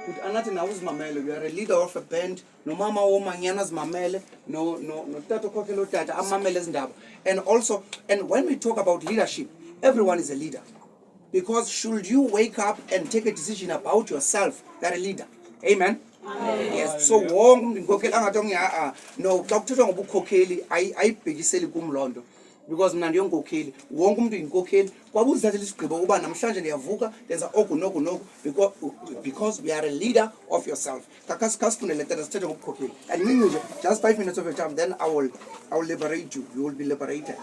ukuthi anathi nawe uzimamele, you are a leader of a band, nomama womanyana zimamele, no tata ukhokhela utata amamele izindaba. And also, and when we talk about leadership, everyone is a leader. Because should you wake up and take a decision about yourself, you're a leader. Amen. Yes. So wonke umuntu inkokheli angathi no xa kuthethwa ngobukhokheli ayibhekiseli kumlondo, because mna ndiyonkokheli, wonke umuntu inkokheli kwabe uzithathela isigqibo uba namhlanje ndiyavuka ndenza oku noku noku because we are a leader of yourself. Khasifundele tata sithethe ngobukhokheli kancinci nje, just 5 minutes of your time, then I will liberate you. You will be liberated.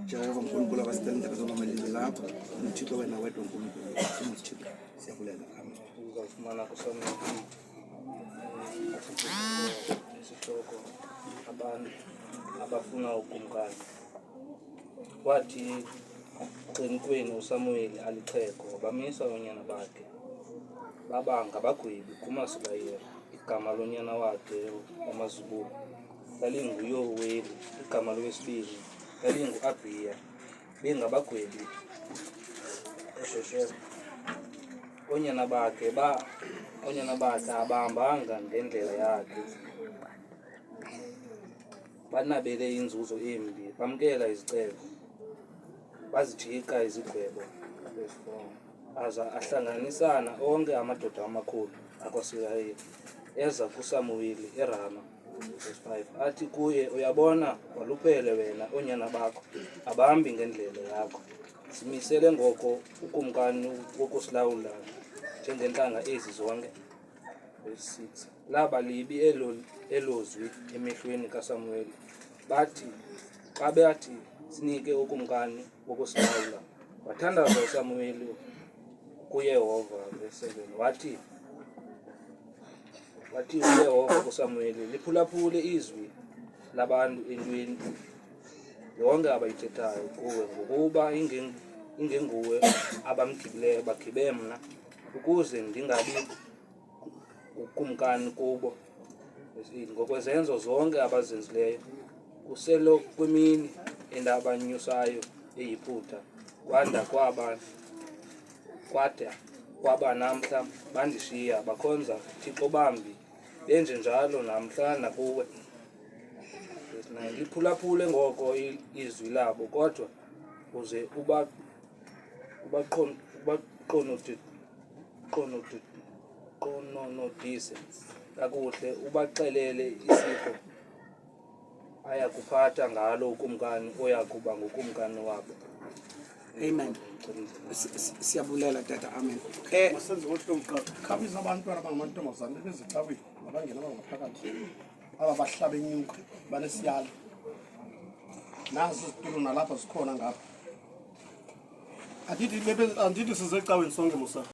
Jehova uNkulunkulu abasicela indlela zomamelelo lakho, uMthixo wena wedwa uNkulunkulu, uMthixo siyabulela. Amen. Uzawufumana isihloko abantu abafuna ukumkani. Wathi xinikweni uSamuel alixhego, bamisa oonyana bakhe baba ngabagwebi kuMasibayeli. Igama lonyana wakhe wamazubulu lalinguYoweli, igama lowesibini lalingu-Abiya, bengabagwebi eShesheba. Oonyana bakhe abahambanga ngendlela yakhe, banabele inzuzo embi, bamkela izicelo, bazijika izigwebo. Aza ahlanganisana onke amadoda amakhulu akwaSirayeli eza kuSamuweli eRama. Verse 5, athi kuye, uyabona waluphele wena oonyana bakho abahambi ngendlela yakho. Simisele ngoko ukumkani wokusilawula njengentanga ezi zonke. Verse 6, laba libi elozwi emehlweni kaSamuweli. Bathi sinike ukumkani wokusilawula. Wathandaza uSamuweli kuYehova. Verse 7, wathi uYehova kuSamuweli, liphulaphule izwi labantu entweni yonke abayithethayo kuwe, ngokuba ingenguwe abamgibileyo bagibe mna, ukuze ndingabi ukumkani kubo. Ngokwezenzo zonke abazenzileyo kuselo kwemini endabanyusayo eyiphutha, kwada kwaba namhla bandishiya bakhonza Thixo bambi, benje njalo namhla nakuwe. Liphulaphule ngoko izwi labo, kodwa uze ubaqononodise kakuhle, ubaxelele isiko aya kuphatha ngalo ukumkani oya kuba ngukumkani wabo. Amen. Siyabulela tata. Amen. Masenze ngohlelo khabiza abantwana abangamantombazane bezicabini abangena ngaphakathi ababahlaba enyuka banesiyalo nazo izitulo nalapha zikhona ngapha. Andithi size ecaweni sonke musa.